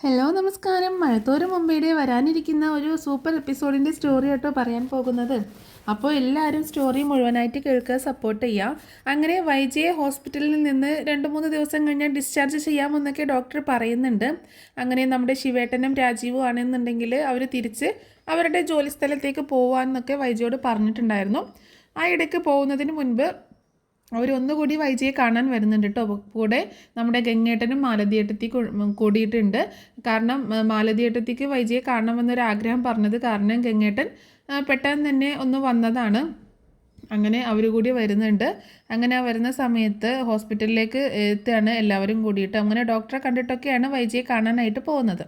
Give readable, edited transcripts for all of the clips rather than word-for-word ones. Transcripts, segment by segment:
Hello നമസ്കാരം. മഴത്തോരു മുമ്പേടെ വരാനിരിക്കുന്ന ഒരു സൂപ്പർ എപ്പിസോഡിൻ്റെ സ്റ്റോറി കേട്ടോ പറയാൻ പോകുന്നത്. അപ്പോൾ എല്ലാവരും സ്റ്റോറി മുഴുവനായിട്ട് കേൾക്കുക, സപ്പോർട്ട് ചെയ്യുക. അങ്ങനെ വൈജയെ ഹോസ്പിറ്റലിൽ നിന്ന് 2-3 ദിവസം കഴിഞ്ഞാൽ ഡിസ്ചാർജ് ചെയ്യാമെന്നൊക്കെ ഡോക്ടർ പറയുന്നുണ്ട്. അങ്ങനെ നമ്മുടെ ശിവേട്ടനും രാജീവും ആണെന്നുണ്ടെങ്കിൽ അവർ തിരിച്ച് അവരുടെ ജോലി സ്ഥലത്തേക്ക് പോകാമെന്നൊക്കെ വൈജയോട് പറഞ്ഞിട്ടുണ്ടായിരുന്നു. ആ ഇടയ്ക്ക് പോകുന്നതിന് മുൻപ് അവരൊന്നുകൂടി വൈജയെ കാണാൻ വരുന്നുണ്ട് കേട്ടോ. കൂടെ നമ്മുടെ ഗംഗേട്ടനും മാലതിയേട്ടത്തി കൂടിയിട്ടുണ്ട്. കാരണം മാലതിയേട്ടത്തിക്ക് വൈജയെ കാണണമെന്നൊരാഗ്രഹം പറഞ്ഞത് കാരണം ഗംഗേട്ടൻ പെട്ടെന്ന് തന്നെ ഒന്ന് വന്നതാണ്. അങ്ങനെ അവർ കൂടി വരുന്നുണ്ട്. അങ്ങനെ വരുന്ന സമയത്ത് ഹോസ്പിറ്റലിലേക്ക് എത്തുകയാണ് എല്ലാവരും കൂടിയിട്ട്. അങ്ങനെ ഡോക്ടറെ കണ്ടിട്ടൊക്കെയാണ് വൈജയെ കാണാനായിട്ട് പോകുന്നത്.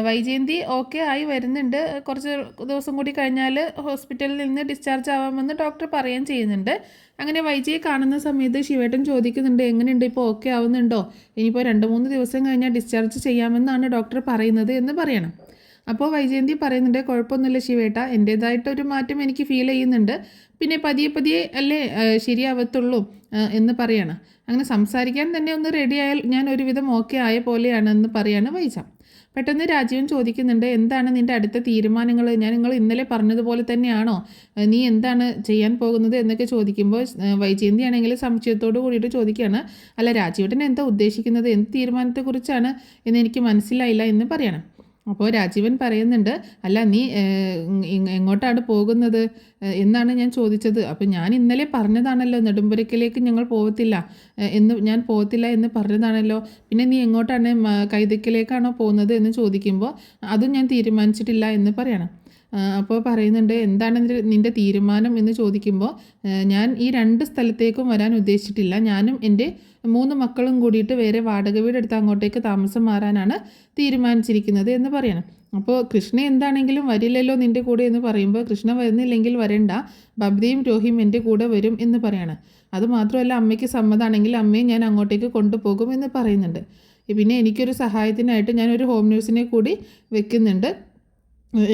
വൈജയന്തി ഓക്കെ ആയി വരുന്നുണ്ട്. കുറച്ച് ദിവസം കൂടി കഴിഞ്ഞാൽ ഹോസ്പിറ്റലിൽ നിന്ന് ഡിസ്ചാർജ് ആവാമെന്ന് ഡോക്ടർ പറയുകയും ചെയ്യുന്നുണ്ട്. അങ്ങനെ വൈജയെ കാണുന്ന സമയത്ത് ശിവേട്ടൻ ചോദിക്കുന്നുണ്ട്, എങ്ങനെയുണ്ട്, ഇപ്പോൾ ഓക്കെ ആവുന്നുണ്ടോ, ഇനിയിപ്പോൾ 2-3 ദിവസം കഴിഞ്ഞാൽ ഡിസ്ചാർജ് ചെയ്യാമെന്നാണ് ഡോക്ടർ പറയുന്നത് എന്ന് പറയണം. അപ്പോൾ വൈജയന്തി പറയുന്നുണ്ട്, കുഴപ്പമൊന്നുമില്ല ശിവേട്ട, എൻ്റേതായിട്ടൊരു മാറ്റം എനിക്ക് ഫീൽ ചെയ്യുന്നുണ്ട്, പിന്നെ പതിയെ പതിയെ അല്ലേ ശരിയാവത്തുള്ളൂ എന്ന് പറയണം. അങ്ങനെ സംസാരിക്കാൻ തന്നെ ഒന്ന് റെഡിയായാൽ ഞാൻ ഒരുവിധം ഓക്കെ ആയ പോലെയാണെന്ന് പറയാണ് വൈജ. പെട്ടെന്ന് രാജീവൻ ചോദിക്കുന്നുണ്ട്, എന്താണ് നിൻ്റെ അടുത്ത തീരുമാനങ്ങൾ, നിങ്ങൾ ഇന്നലെ പറഞ്ഞതുപോലെ തന്നെയാണോ, നീ എന്താണ് ചെയ്യാൻ പോകുന്നത് എന്നൊക്കെ ചോദിക്കുമ്പോൾ വൈജയന്തി ആണെങ്കിൽ സംശയത്തോട് കൂടിയിട്ട് ചോദിക്കുകയാണ്, അല്ല രാജീവേട്ടൻ എന്താ ഉദ്ദേശിക്കുന്നത്, എന്ത് തീരുമാനത്തെക്കുറിച്ചാണ് എന്ന് എനിക്ക് മനസ്സിലായില്ല എന്ന് പറയണം. അപ്പോൾ രാജീവൻ പറയുന്നുണ്ട്, അല്ല നീ എങ്ങോട്ടാണ് പോകുന്നത് എന്നാണ് ഞാൻ ചോദിച്ചത്. അപ്പോൾ ഞാൻ ഇന്നലെ പറഞ്ഞതാണല്ലോ നെടുമ്പുരക്കിലേക്ക് ഞങ്ങൾ പോകത്തില്ല ഞാൻ പോകത്തില്ല എന്ന് പറഞ്ഞതാണല്ലോ, പിന്നെ നീ എങ്ങോട്ടാണ് കൈതക്കിലേക്കാണോ പോകുന്നത് എന്ന് ചോദിക്കുമ്പോൾ അതും ഞാൻ തീരുമാനിച്ചിട്ടില്ല എന്ന് പറയണം. അപ്പോൾ പറയുന്നുണ്ട്, എന്താണ് നിൻ്റെ തീരുമാനം എന്ന് ചോദിക്കുമ്പോൾ ഞാൻ ഈ 2 സ്ഥലത്തേക്കും വരാൻ ഉദ്ദേശിച്ചിട്ടില്ല, ഞാനും എൻ്റെ 3 മക്കളും കൂടിയിട്ട് വേറെ വാടക വീടെടുത്ത് അങ്ങോട്ടേക്ക് താമസം മാറാനാണ് തീരുമാനിച്ചിരിക്കുന്നത് എന്ന് പറയണം. അപ്പോൾ കൃഷ്ണ എന്താണെങ്കിലും വരില്ലല്ലോ നിൻ്റെ കൂടെ എന്ന് പറയുമ്പോൾ കൃഷ്ണ വരുന്നില്ലെങ്കിൽ വരണ്ട, ബബ്ദിയും രോഹിയും എൻ്റെ കൂടെ വരും എന്ന് പറയണം. അതുമാത്രമല്ല അമ്മയ്ക്ക് സമ്മതമാണെങ്കിൽ അമ്മയെ ഞാൻ അങ്ങോട്ടേക്ക് കൊണ്ടുപോകും എന്ന് പറയുന്നുണ്ട്. പിന്നെ എനിക്കൊരു സഹായത്തിനായിട്ട് ഞാനൊരു ഹോം ന്യൂസിനെ കൂടി വെക്കുന്നുണ്ട്,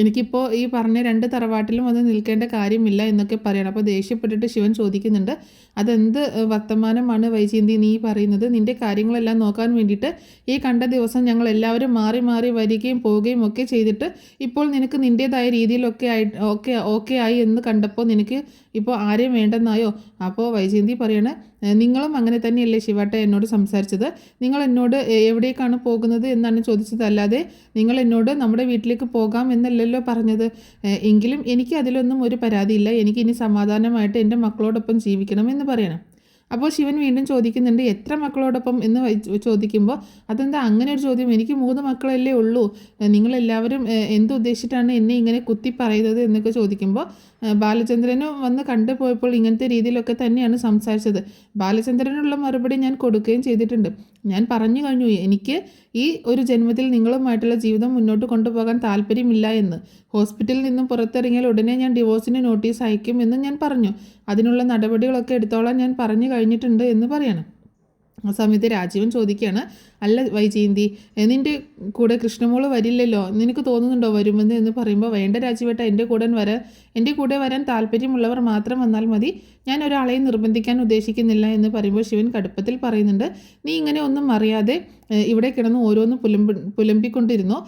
എനിക്കിപ്പോൾ ഈ പറഞ്ഞ 2 തറവാട്ടിലും വന്ന് നിൽക്കേണ്ട കാര്യമില്ല എന്നൊക്കെ പറയണം. അപ്പോൾ ദേഷ്യപ്പെട്ടിട്ട് ശിവൻ ചോദിക്കുന്നുണ്ട്, അതെന്ത് വർത്തമാനമാണ് വൈജയന്തി നീ പറയുന്നത്, നിൻ്റെ കാര്യങ്ങളെല്ലാം നോക്കാൻ വേണ്ടിയിട്ട് ഈ കണ്ട ദിവസം ഞങ്ങൾ എല്ലാവരും മാറി മാറി വരികയും പോവുകയും ഒക്കെ ചെയ്തിട്ട് ഇപ്പോൾ നിനക്ക് നിൻ്റേതായ രീതിയിലൊക്കെ ഓക്കെ ആയി എന്ന് കണ്ടപ്പോൾ നിനക്ക് ഇപ്പോൾ ആരെയും വേണ്ടെന്നായോ. അപ്പോൾ വൈജയന്തി പറയണേ, നിങ്ങളും അങ്ങനെ തന്നെയല്ലേ ശിവേട്ട എന്നോട് സംസാരിച്ചത്, നിങ്ങൾ എന്നോട് എവിടേക്കാണ് പോകുന്നത് എന്നാണ് ചോദിച്ചത്, അല്ലാതെ നിങ്ങൾ എന്നോട് നമ്മുടെ വീട്ടിലേക്ക് പോകാം എന്നല്ലല്ലോ പറഞ്ഞത്. എങ്കിലും എനിക്ക് അതിലൊന്നും ഒരു പരാതിയില്ല, എനിക്ക് ഇനി സമാധാനമായിട്ട് എൻ്റെ മക്കളോടൊപ്പം ജീവിക്കണം എന്ന് പറയണം. അപ്പോൾ ശിവൻ വീണ്ടും ചോദിക്കുന്നുണ്ട്, എത്ര മക്കളോടൊപ്പം എന്ന് ചോദിക്കുമ്പോൾ അതെന്താ അങ്ങനെ ഒരു ചോദ്യം, എനിക്ക് 3 മക്കളല്ലേ ഉള്ളൂ, നിങ്ങളെല്ലാവരും എന്തുദ്ദേശിച്ചിട്ടാണ് എന്നെ ഇങ്ങനെ കുത്തി പറയുന്നത് എന്നൊക്കെ ചോദിക്കുമ്പോൾ ബാലചന്ദ്രനും വന്ന് കണ്ടുപോയപ്പോൾ ഇങ്ങനത്തെ രീതിയിലൊക്കെ തന്നെയാണ് സംസാരിച്ചത്. ബാലചന്ദ്രനുള്ള മറുപടി ഞാൻ കൊടുക്കുകയും ചെയ്തിട്ടുണ്ട്. ഞാൻ പറഞ്ഞു കഴിഞ്ഞു, എനിക്ക് ഈ ഒരു ജന്മത്തിൽ നിങ്ങളുമായിട്ടുള്ള ജീവിതം മുന്നോട്ട് കൊണ്ടുപോകാൻ താല്പര്യമില്ല എന്ന്. ഹോസ്പിറ്റലിൽ നിന്നും പുറത്തിറങ്ങിയാൽ ഉടനെ ഞാൻ ഡിവോഴ്സിന് നോട്ടീസ് അയക്കും എന്ന് ഞാൻ പറഞ്ഞു, അതിനുള്ള നടപടികളൊക്കെ എടുത്തോളാൻ ഞാൻ പറഞ്ഞു കഴിഞ്ഞിട്ടുണ്ട് എന്ന് പറയണം. ആ സമയത്ത് രാജീവൻ ചോദിക്കുകയാണ്, അല്ല വൈജയന്തി, നിൻ്റെ കൂടെ കൃഷ്ണമോള് വരില്ലല്ലോ, നിനക്ക് തോന്നുന്നുണ്ടോ വരുമെന്ന് എന്ന് പറയുമ്പോൾ വേണ്ട രാജീവേട്ട, എൻ്റെ കൂടെ വരാൻ താല്പര്യമുള്ളവർ മാത്രം വന്നാൽ മതി, ഞാൻ ഒരാളെയും നിർബന്ധിക്കാൻ ഉദ്ദേശിക്കുന്നില്ല എന്ന് പറയുമ്പോൾ ശിവൻ കടുപ്പത്തിൽ പറയുന്നുണ്ട്, നീ ഇങ്ങനെ ഒന്നും അറിയാതെ ഇവിടെ കിടന്ന് ഓരോന്ന് പുലമ്പിക്കൊണ്ടിരുന്നോ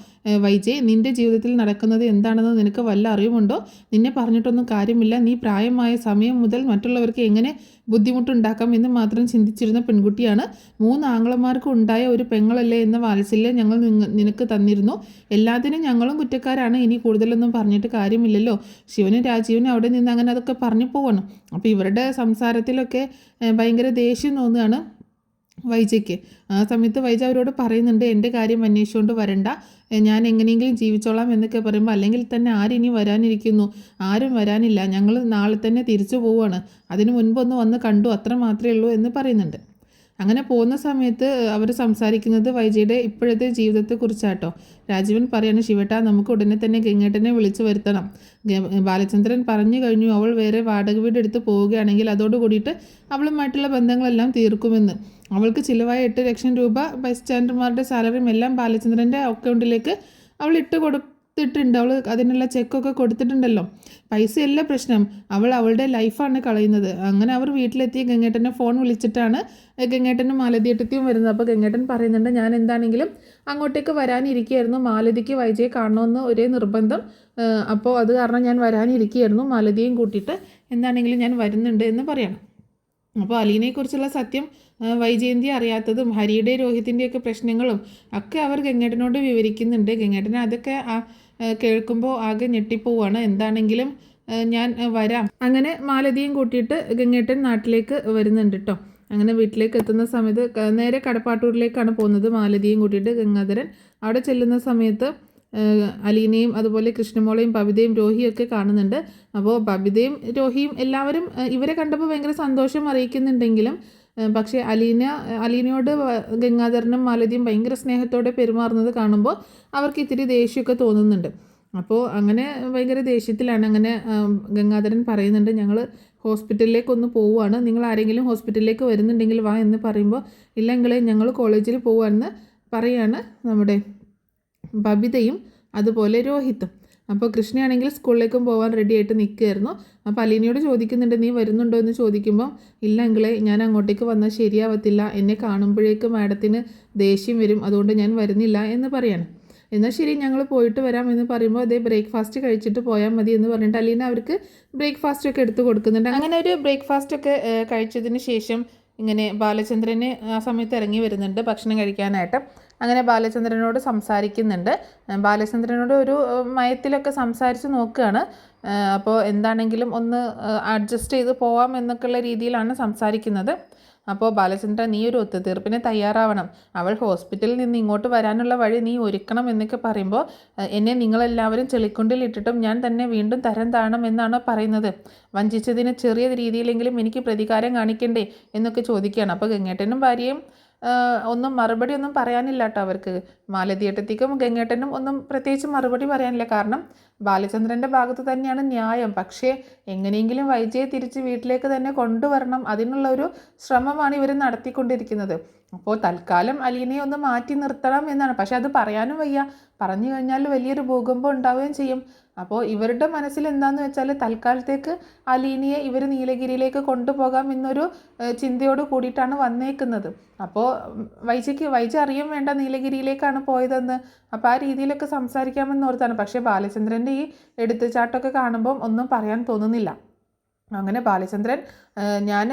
വൈജയ്, നിൻ്റെ ജീവിതത്തിൽ നടക്കുന്നത് എന്താണെന്ന് നിനക്ക് വല്ല അറിവുമുണ്ടോ, നിന്നെ പറഞ്ഞിട്ടൊന്നും കാര്യമില്ല, നീ പ്രായമായ സമയം മുതൽ മറ്റുള്ളവർക്ക് എങ്ങനെ ബുദ്ധിമുട്ടുണ്ടാക്കാം എന്ന് മാത്രം ചിന്തിച്ചിരുന്ന പെൺകുട്ടിയാണ്, 3 ആങ്ങളമാർക്ക് ഉണ്ടായ ഒരു പെങ്ങളല്ലേ എന്ന വാത്സല്യം ഞങ്ങൾ നിനക്ക് തന്നിരുന്നു, എല്ലാത്തിനും ഞങ്ങളും കുറ്റക്കാരാണ്, ഇനി കൂടുതലൊന്നും പറഞ്ഞിട്ട് കാര്യമില്ലല്ലോ. ശിവനും രാജീവനും അവിടെ നിന്ന് അങ്ങനെ അതൊക്കെ പറഞ്ഞു പോകണം. അപ്പോൾ ഇവരുടെ സംസാരത്തിലൊക്കെ ഭയങ്കര ദേഷ്യം തോന്നുകയാണ് വൈജയ്ക്ക്. ആ സമയത്ത് വൈജ അവരോട് പറയുന്നുണ്ട്, എൻ്റെ കാര്യം അന്വേഷിച്ചുകൊണ്ട് വരണ്ട, ഞാൻ എങ്ങനെയെങ്കിലും ജീവിച്ചോളാം എന്നൊക്കെ പറയുമ്പോൾ അല്ലെങ്കിൽ തന്നെ ആരിനി വരാനിരിക്കുന്നു, ആരും വരാനില്ല, ഞങ്ങൾ നാളെ തന്നെ തിരിച്ചു പോവുകയാണ്, അതിനു മുൻപൊന്ന് വന്ന് കണ്ടു, അത്ര മാത്രമേ ഉള്ളൂ എന്ന് പറയുന്നുണ്ട്. അങ്ങനെ പോകുന്ന സമയത്ത് അവർ സംസാരിക്കുന്നത് വൈജയുടെ ഇപ്പോഴത്തെ ജീവിതത്തെക്കുറിച്ചാട്ടോ. രാജീവൻ പറയാണ്, ശിവേട്ട നമുക്ക് ഉടനെ തന്നെ ഗംഗേട്ടനെ വിളിച്ചു വരുത്തണം, ബാലചന്ദ്രൻ പറഞ്ഞു കഴിഞ്ഞു അവൾ വേറെ വാടക വീട് എടുത്ത് പോവുകയാണെങ്കിൽ അതോടുകൂടിയിട്ട് അവളുമായിട്ടുള്ള ബന്ധങ്ങളെല്ലാം തീർക്കുമെന്ന്. അവൾക്ക് ചിലവായ 8 ലക്ഷം രൂപ ബസ് സ്റ്റാൻഡർമാരുടെ സാലറിയും എല്ലാം ബാലചന്ദ്രൻ്റെ അക്കൗണ്ടിലേക്ക് അവൾ കൊടുത്തിട്ടുണ്ട്, അവൾ അതിനുള്ള ചെക്കൊക്കെ കൊടുത്തിട്ടുണ്ടല്ലോ. പൈസയല്ല പ്രശ്നം, അവൾ അവളുടെ ലൈഫാണ് കളയുന്നത്. അങ്ങനെ അവർ വീട്ടിലെത്തി ഗംഗേട്ടനെ ഫോൺ വിളിച്ചിട്ടാണ് ഗംഗേട്ടനും മാലതിയേട്ടത്തിയും വരുന്നത്. അപ്പോൾ ഗംഗേട്ടൻ പറയുന്നുണ്ട്, ഞാൻ എന്താണെങ്കിലും അങ്ങോട്ടേക്ക് വരാനിരിക്കുകയായിരുന്നു, മാലതിക്ക് വൈജയെ കാണണമെന്ന് ഒരേ നിർബന്ധം, അപ്പോൾ അത് കാരണം ഞാൻ വരാനിരിക്കുകയായിരുന്നു, മാലതിയെയും കൂട്ടിയിട്ട് എന്താണെങ്കിലും ഞാൻ വരുന്നുണ്ട് എന്ന് പറയണം. അപ്പോൾ അലീനയെക്കുറിച്ചുള്ള സത്യം വൈജയന്തി അറിയാത്തതും ഹരിയുടെ രോഹിത്തിൻ്റെയൊക്കെ പ്രശ്നങ്ങളും ഒക്കെ അവർ ഗംഗേട്ടനോട് വിവരിക്കുന്നുണ്ട്. ഗംഗേട്ടൻ അതൊക്കെ കേൾക്കുമ്പോൾ ആകെ ഞെട്ടിപ്പോവാണ്. എന്താണെങ്കിലും ഞാൻ വരാം. അങ്ങനെ മാലതിയും കൂട്ടിയിട്ട് ഗംഗേട്ടൻ നാട്ടിലേക്ക് വരുന്നുണ്ട് കേട്ടോ. അങ്ങനെ വീട്ടിലേക്ക് എത്തുന്ന സമയത്ത് നേരെ കടപ്പാട്ടൂരിലേക്കാണ് പോകുന്നത് മാലതിയും കൂട്ടിയിട്ട് ഗംഗാധരൻ. അവിടെ ചെല്ലുന്ന സമയത്ത് അലീനയും അതുപോലെ കൃഷ്ണമോളയും ബബിതയും രോഹിയൊക്കെ കാണുന്നുണ്ട്. അപ്പോൾ ബബിതയും രോഹിയും എല്ലാവരും ഇവരെ കണ്ടപ്പോൾ ഭയങ്കര സന്തോഷം അറിയിക്കുന്നുണ്ടെങ്കിലും പക്ഷേ അലീനയോട് ഗംഗാധരനും മാലതിയും ഭയങ്കര സ്നേഹത്തോടെ പെരുമാറുന്നത് കാണുമ്പോൾ അവർക്ക് ഇത്തിരി ദേഷ്യമൊക്കെ തോന്നുന്നുണ്ട്. അപ്പോൾ അങ്ങനെ ഭയങ്കര ദേഷ്യത്തിലാണ്. അങ്ങനെ ഗംഗാധരൻ പറയുന്നുണ്ട്, ഞങ്ങൾ ഹോസ്പിറ്റലിലേക്കൊന്ന് പോവുകയാണ്, നിങ്ങൾ ആരെങ്കിലും ഹോസ്പിറ്റലിലേക്ക് വരുന്നുണ്ടെങ്കിൽ വാ എന്ന് പറയുമ്പോൾ, ഇല്ലെങ്കിൽ ഞങ്ങൾ കോളേജിൽ പോവാമെന്ന് പറയാണ് നമ്മുടെ ബബിതയും അതുപോലെ രോഹിത്തും. അപ്പോൾ കൃഷ്ണയാണെങ്കിൽ സ്കൂളിലേക്കും പോകാൻ റെഡി ആയിട്ട് നിൽക്കുകയായിരുന്നു. അപ്പോൾ അലീനയോട് ചോദിക്കുന്നുണ്ട്, നീ വരുന്നുണ്ടോ എന്ന് ചോദിക്കുമ്പോൾ, ഇല്ല അങ്കിളെ, ഞാൻ അങ്ങോട്ടേക്ക് വന്നാൽ ശരിയാവത്തില്ല, എന്നെ കാണുമ്പോഴേക്ക് മാഡത്തിന് ദേഷ്യം വരും, അതുകൊണ്ട് ഞാൻ വരുന്നില്ല എന്ന് പറയാണ്. എന്നാൽ ശരി, ഞങ്ങൾ പോയിട്ട് വരാം എന്ന് പറയുമ്പോൾ, അതേ ബ്രേക്ക്ഫാസ്റ്റ് കഴിച്ചിട്ട് പോയാൽ മതി എന്ന് പറഞ്ഞിട്ട് അലീന അവർക്ക് ബ്രേക്ക്ഫാസ്റ്റൊക്കെ എടുത്ത് കൊടുക്കുന്നുണ്ട്. അങ്ങനെ ഒരു ബ്രേക്ക്ഫാസ്റ്റൊക്കെ കഴിച്ചതിന് ശേഷം ഇങ്ങനെ ബാലചന്ദ്രന് ആ സമയത്ത് ഇറങ്ങി വരുന്നുണ്ട് ഭക്ഷണം കഴിക്കാനായിട്ട്. അങ്ങനെ ബാലചന്ദ്രനോട് സംസാരിക്കുന്നുണ്ട്. ബാലചന്ദ്രനോട് ഒരു മയത്തിലൊക്കെ സംസാരിച്ച് നോക്കുകയാണ്. അപ്പോൾ എന്താണെങ്കിലും ഒന്ന് അഡ്ജസ്റ്റ് ചെയ്ത് പോവാം എന്നൊക്കെയുള്ള രീതിയിലാണ് സംസാരിക്കുന്നത്. അപ്പോൾ ബാലചന്ദ്രൻ, നീ ഒരു ഒത്തുതീർപ്പിന് തയ്യാറാവണം, അവൾ ഹോസ്പിറ്റലിൽ നിന്ന് ഇങ്ങോട്ട് വരാനുള്ള വഴി നീ ഒരുക്കണം എന്നൊക്കെ പറയുമ്പോൾ, എന്നെ നിങ്ങളെല്ലാവരും ചെളിക്കുണ്ടിൽ ഇട്ടിട്ടും ഞാൻ തന്നെ വീണ്ടും തരം താണം എന്നാണ് പറയുന്നത്, വഞ്ചിച്ചതിന് ചെറിയ രീതിയിലെങ്കിലും എനിക്ക് പ്രതികാരം കാണിക്കണ്ടേ എന്നൊക്കെ ചോദിക്കുകയാണ്. അപ്പോൾ ഗംഗേട്ടനും ഭാര്യയും ഒന്നും മറുപടി ഒന്നും പറയാനില്ല കേട്ടോ അവർക്ക്. മാലതിയേട്ടത്തിക്കും ഗംഗേട്ടനും ഒന്നും പ്രത്യേകിച്ച് മറുപടി പറയാനില്ല. കാരണം ബാലചന്ദ്രൻ്റെ ഭാഗത്ത് തന്നെയാണ് ന്യായം. പക്ഷേ എങ്ങനെയെങ്കിലും വൈജയെ തിരിച്ച് വീട്ടിലേക്ക് തന്നെ കൊണ്ടുവരണം, അതിനുള്ള ഒരു ശ്രമമാണ് ഇവർ നടത്തിക്കൊണ്ടിരിക്കുന്നത്. അപ്പോൾ തൽക്കാലം അലീനയെ ഒന്ന് മാറ്റി നിർത്തണം എന്നാണ്. പക്ഷെ അത് പറയാനും വയ്യ, പറഞ്ഞു കഴിഞ്ഞാൽ വലിയൊരു ഭൂകമ്പം ഉണ്ടാവുകയും ചെയ്യും. അപ്പോൾ ഇവരുടെ മനസ്സിൽ എന്താണെന്ന് വെച്ചാൽ തൽക്കാലത്തേക്ക് അലീനയെ ഇവർ നീലഗിരിയിലേക്ക് കൊണ്ടുപോകാം എന്നൊരു ചിന്തയോട് കൂടിയിട്ടാണ് വന്നേക്കുന്നത്. അപ്പോൾ വൈജ അറിയാൻ വേണ്ട നീലഗിരിയിലേക്കാണ് പോയതെന്ന്. അപ്പോൾ ആ രീതിയിലൊക്കെ സംസാരിക്കാമെന്ന് ഓർത്താണ്. പക്ഷേ ബാലചന്ദ്രൻ്റെ ഈ എടുത്തുചാട്ടമൊക്കെ കാണുമ്പം ഒന്നും പറയാൻ തോന്നുന്നില്ല. അങ്ങനെ ബാലചന്ദ്രൻ, ഞാൻ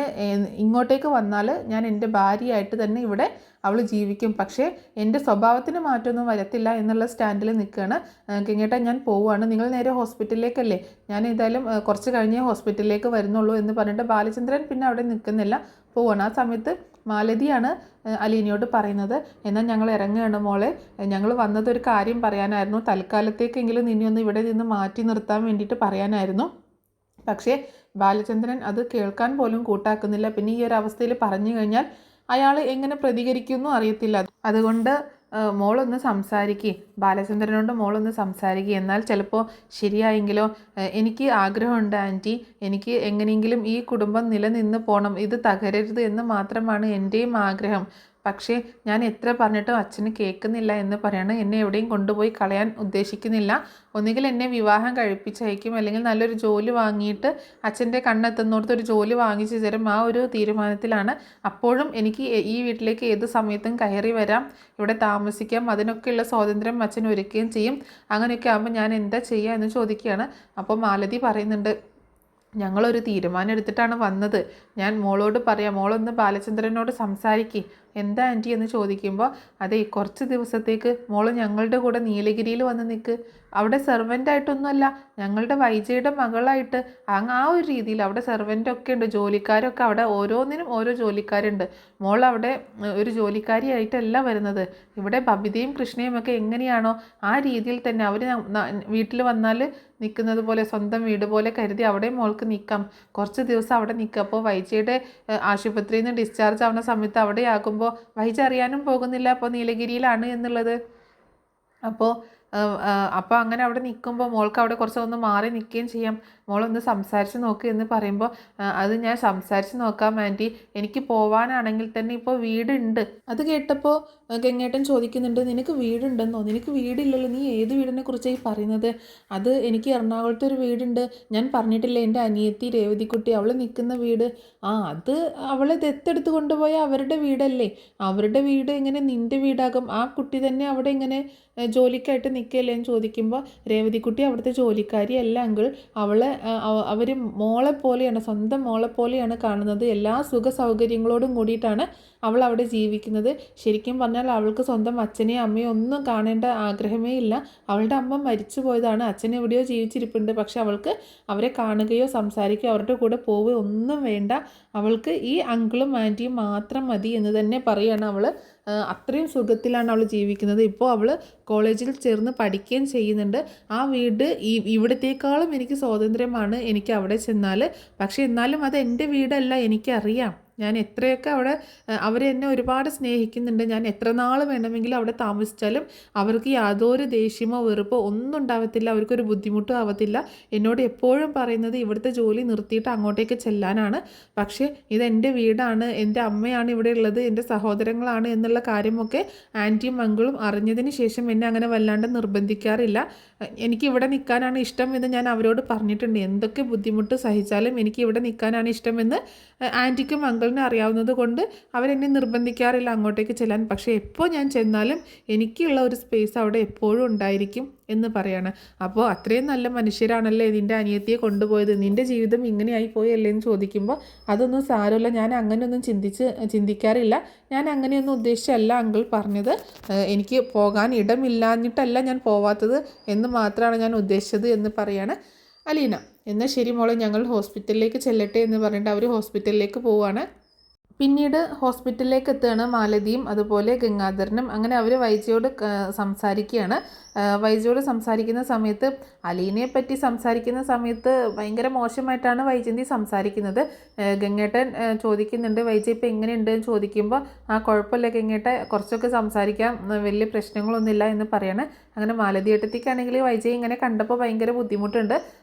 ഇങ്ങോട്ടേക്ക് വന്നാൽ ഞാൻ എൻ്റെ ഭാര്യയായിട്ട് തന്നെ ഇവിടെ അവൾ ജീവിക്കും, പക്ഷേ എൻ്റെ സ്വഭാവത്തിന് മാറ്റമൊന്നും വരത്തില്ല എന്നുള്ള സ്റ്റാൻഡിൽ നിൽക്കുകയാണ്. ഗംഗേട്ടാ, ഞാൻ പോവുകയാണ്, നിങ്ങൾ നേരെ ഹോസ്പിറ്റലിലേക്കല്ലേ, ഞാൻ ഏതായാലും കുറച്ച് കഴിഞ്ഞേ ഹോസ്പിറ്റലിലേക്ക് വരുന്നുള്ളൂ എന്ന് പറഞ്ഞിട്ട് ബാലചന്ദ്രൻ പിന്നെ അവിടെ നിൽക്കുന്നില്ല, പോവുകയാണ്. ആ സമയത്ത് മാലതിയാണ് അലീനയോട് പറയുന്നത്, എന്നാൽ ഞങ്ങൾ ഇറങ്ങുകയാണ് മോളെ, ഞങ്ങൾ വന്നതൊരു കാര്യം പറയാനായിരുന്നു, തൽക്കാലത്തേക്കെങ്കിലും നിന്നെ ഒന്ന് ഇവിടെ നിന്ന് മാറ്റി നിർത്താൻ വേണ്ടിയിട്ട് പറയാനായിരുന്നു. പക്ഷേ ബാലചന്ദ്രൻ അത് കേൾക്കാൻ പോലും കൂട്ടാക്കുന്നില്ല. പിന്നെ ഈ ഒരു അവസ്ഥയിൽ പറഞ്ഞു കഴിഞ്ഞാൽ അയാൾ എങ്ങനെ പ്രതികരിക്കുമെന്നും അറിയത്തില്ല. അതുകൊണ്ട് മോളൊന്ന് സംസാരിക്കുക, ബാലചന്ദ്രനോട് മോളൊന്ന് സംസാരിക്കുക, എന്നാൽ ചിലപ്പോൾ ശരിയായെങ്കിലോ. എനിക്ക് ആഗ്രഹമുണ്ട് ആൻറ്റി, എനിക്ക് എങ്ങനെയെങ്കിലും ഈ കുടുംബം നിലനിന്ന് പോകണം, ഇത് തകരരുത് എന്ന് മാത്രമാണ് എൻ്റെയും ആഗ്രഹം. പക്ഷേ ഞാൻ എത്ര പറഞ്ഞിട്ടും അച്ഛന് കേൾക്കുന്നില്ല എന്ന് പറയാണ്. എന്നെ എവിടെയും കൊണ്ടുപോയി കളയാൻ ഉദ്ദേശിക്കുന്നില്ല. ഒന്നുകിൽ എന്നെ വിവാഹം കഴിപ്പിച്ചയക്കും, അല്ലെങ്കിൽ നല്ലൊരു ജോലി വാങ്ങിയിട്ട് അച്ഛൻ്റെ കണ്ണെത്തുന്നിടത്ത് ഒരു ജോലി വാങ്ങിച്ചു തരും. ആ ഒരു തീരുമാനത്തിലാണ്. അപ്പോഴും എനിക്ക് ഈ വീട്ടിലേക്ക് ഏത് സമയത്തും കയറി വരാം, ഇവിടെ താമസിക്കാം, അതിനൊക്കെയുള്ള സ്വാതന്ത്ര്യം അച്ഛൻ ഒരുക്കുകയും ചെയ്യും. അങ്ങനെയൊക്കെ ആകുമ്പോൾ ഞാൻ എന്താ ചെയ്യുക എന്ന് ചോദിക്കുകയാണ്. അപ്പോൾ മാലതി പറയുന്നുണ്ട്, ഞങ്ങളൊരു തീരുമാനം എടുത്തിട്ടാണ് വന്നത്, ഞാൻ മോളോട് പറയാം, മോളൊന്ന് ബാലചന്ദ്രനോട് സംസാരിക്കുക, എന്താ ആൻറ്റി എന്ന് ചോദിക്കുമ്പോൾ, അതെ കുറച്ച് ദിവസത്തേക്ക് മോള് ഞങ്ങളുടെ കൂടെ നീലഗിരിയിൽ വന്ന് നിൽക്ക്, അവിടെ സെർവൻ്റായിട്ടൊന്നുമല്ല, ഞങ്ങളുടെ വൈജയുടെ മകളായിട്ട് ആ ഒരു രീതിയിൽ. അവിടെ സെർവൻ്റൊക്കെ ഉണ്ട്, ജോലിക്കാരൊക്കെ അവിടെ ഓരോന്നിനും ഓരോ ജോലിക്കാരുണ്ട്. മോൾ അവിടെ ഒരു ജോലിക്കാരിയായിട്ടല്ല വരുന്നത്. ഇവിടെ ബബിതയും കൃഷ്ണയും ഒക്കെ എങ്ങനെയാണോ ആ രീതിയിൽ തന്നെ അവർ വീട്ടിൽ വന്നാൽ നിൽക്കുന്നത് പോലെ, സ്വന്തം വീട് പോലെ കരുതി അവിടെ മോൾക്ക് നിൽക്കാം, കുറച്ച് ദിവസം അവിടെ നിൽക്കുക. അപ്പോൾ വൈജയുടെ ആശുപത്രിയിൽ നിന്ന് ഡിസ്ചാർജ് ആവുന്ന സമയത്ത് അവിടെ ആകുമ്പോൾ വൈജ അറിയാനും പോകുന്നില്ല അപ്പോൾ നീലഗിരിയിലാണ് എന്നുള്ളത്. അപ്പോൾ അപ്പോൾ അങ്ങനെ അവിടെ നിൽക്കുമ്പോൾ മോൾക്ക് അവിടെ കുറച്ചൊന്ന് മാറി നിൽക്കുകയും ചെയ്യാം, മോളൊന്ന് സംസാരിച്ച് നോക്കുക എന്ന് പറയുമ്പോൾ അത് ഞാൻ സംസാരിച്ച് നോക്കാം ആൻറ്റി, എനിക്ക് പോവാനാണെങ്കിൽ തന്നെ ഇപ്പോൾ വീടുണ്ട്. അത് കേട്ടപ്പോൾ ഗംഗേട്ടൻ ചോദിക്കുന്നുണ്ട്, നിനക്ക് വീടുണ്ടെന്നോ? നിനക്ക് വീടില്ലല്ലോ, നീ ഏത് വീടിനെ കുറിച്ചാണ് ഈ പറയുന്നത്? അത് എനിക്ക് എറണാകുളത്ത് ഒരു വീടുണ്ട്, ഞാൻ പറഞ്ഞിട്ടില്ലേ എൻ്റെ അനിയത്തി രേവതിക്കുട്ടി അവൾ നിൽക്കുന്ന വീട്. അത് അവളെ ദത്തെടുത്ത് കൊണ്ടുപോയ അവരുടെ വീടല്ലേ, അവരുടെ വീട് എങ്ങനെ നിൻ്റെ വീടാകും? ആ കുട്ടി തന്നെ അവിടെ ഇങ്ങനെ ജോലിക്കായിട്ട് നിൽക്കുകയല്ലേ എന്ന് ചോദിക്കുമ്പോൾ രേവതിക്കുട്ടി അവിടുത്തെ ജോലിക്കാരിയല്ല അങ്കിൾ, അവളെ അവർ മോളെ പോലെയാണ്, സ്വന്തം മോളെ പോലെയാണ് കാണുന്നത്, എല്ലാ സുഖ സൗകര്യങ്ങളോടും കൂടിയിട്ടാണ് അവൾ അവിടെ ജീവിക്കുന്നത്. ശരിക്കും പറഞ്ഞാൽ അവൾക്ക് സ്വന്തം അച്ഛനെയോ അമ്മയോ ഒന്നും കാണേണ്ട ആഗ്രഹമേ ഇല്ല. അവളുടെ അമ്മ മരിച്ചു പോയതാണ്, അച്ഛൻ എവിടെയോ ജീവിച്ചിരിപ്പുണ്ട്, പക്ഷെ അവൾക്ക് അവരെ കാണുകയോ സംസാരിക്കുകയോ അവരുടെ കൂടെ പോവുകയോ ഒന്നും വേണ്ട, അവൾക്ക് ഈ അങ്കിളും ആൻറ്റിയും മാത്രം മതി എന്ന് തന്നെ പറയുകയാണ് അവൾ. അത്രയും സുഖത്തിലാണ് അവൾ ജീവിക്കുന്നത്. ഇപ്പോൾ അവൾ കോളേജിൽ ചേർന്ന് പഠിക്കുകയും ചെയ്യുന്നുണ്ട്. ആ വീട് ഇവിടത്തേക്കാളും എനിക്ക് സ്വാതന്ത്ര്യമാണ് എനിക്ക് അവിടെ ചെന്നാൽ, പക്ഷേ എന്നാലും അത് എൻ്റെ വീടല്ല, എനിക്കറിയാം. ഞാൻ എത്രയൊക്കെ അവിടെ അവരെന്നെ ഒരുപാട് സ്നേഹിക്കുന്നുണ്ട്, ഞാൻ എത്ര നാൾ വേണമെങ്കിലും അവിടെ താമസിച്ചാലും അവർക്ക് യാതൊരു ദേഷ്യമോ വെറുപ്പോ ഒന്നും ഉണ്ടാവത്തില്ല, അവർക്കൊരു ബുദ്ധിമുട്ടും ആവത്തില്ല. എന്നോട് എപ്പോഴും പറയുന്നത് ഇവിടുത്തെ ജോലി നിർത്തിയിട്ട് അങ്ങോട്ടേക്ക് ചെല്ലാനാണ്, പക്ഷേ ഇതെൻ്റെ വീടാണ്, എൻ്റെ അമ്മയാണ് ഇവിടെ ഉള്ളത്, എൻ്റെ സഹോദരങ്ങളാണ് എന്നുള്ള കാര്യമൊക്കെ ആൻറ്റിയും അങ്കിളും അറിഞ്ഞതിന് ശേഷം എന്നെ അങ്ങനെ വല്ലാണ്ട് നിർബന്ധിക്കാറില്ല. എനിക്ക് ഇവിടെ നിൽക്കാനാണ് ഇഷ്ടം എന്ന് ഞാൻ അവരോട് പറഞ്ഞിട്ടുണ്ട്. എന്തൊക്കെ ബുദ്ധിമുട്ട് സഹിച്ചാലും എനിക്ക് ഇവിടെ നിൽക്കാനാണ് ഇഷ്ടമെന്ന് ആൻറ്റിക്കും അങ്കിളിനും അറിയാവുന്നത് കൊണ്ട് അവരെന്നെ നിർബന്ധിക്കാറില്ല അങ്ങോട്ടേക്ക് ചെല്ലാൻ. പക്ഷേ എപ്പോൾ ഞാൻ ചെന്നാലും എനിക്കുള്ള ഒരു സ്പേസ് അവിടെ എപ്പോഴും ഉണ്ടായിരിക്കും എന്ന് പറയാണ്. അപ്പോൾ അത്രയും നല്ല മനുഷ്യരാണല്ലേ നിൻ്റെ അനിയത്തിയെ കൊണ്ടുപോയത്, നിൻ്റെ ജീവിതം ഇങ്ങനെയായി പോയല്ലേ എന്ന് ചോദിക്കുമ്പോൾ അതൊന്നും സാരമില്ല, ഞാൻ അങ്ങനെയൊന്നും ചിന്തിക്കാറില്ല, ഞാൻ അങ്ങനെയൊന്നും ഉദ്ദേശിച്ചല്ല അങ്കിൾ പറഞ്ഞത്, എനിക്ക് പോകാൻ ഇടമില്ലാഞ്ഞിട്ടല്ല ഞാൻ പോവാത്തത് എന്ന് മാത്രമാണ് ഞാൻ ഉദ്ദേശിച്ചത് എന്ന് പറയാണ് അലീന. എന്നാൽ ശരി മോളെ, ഞങ്ങൾ ഹോസ്പിറ്റലിലേക്ക് ചെല്ലട്ടെ എന്ന് പറഞ്ഞിട്ട് അവർ ഹോസ്പിറ്റലിലേക്ക് പോവുകയാണ്. പിന്നീട് ഹോസ്പിറ്റലിലേക്ക് എത്തുകയാണ് മാലതിയും അതുപോലെ ഗംഗാധരനും. അങ്ങനെ അവർ വൈജയോട് സംസാരിക്കുകയാണ്. വൈജയോട് സംസാരിക്കുന്ന സമയത്ത് അലീനയെ പറ്റി സംസാരിക്കുന്ന സമയത്ത് ഭയങ്കര മോശമായിട്ടാണ് വൈജയന്തി സംസാരിക്കുന്നത്. ഗംഗേട്ടൻ ചോദിക്കുന്നുണ്ട് വൈജയ് ഇപ്പോൾ എങ്ങനെയുണ്ട് എന്ന് ചോദിക്കുമ്പോൾ കുഴപ്പമില്ല ഗംഗേട്ട, കുറച്ചൊക്കെ സംസാരിക്കാം, വലിയ പ്രശ്നങ്ങളൊന്നുമില്ല എന്ന് പറയാണ്. അങ്ങനെ മാലതി ഏട്ടത്തിക്കാണെങ്കിൽ വൈജയ് ഇങ്ങനെ കണ്ടപ്പോൾ ഭയങ്കര ബുദ്ധിമുട്ടുണ്ട്.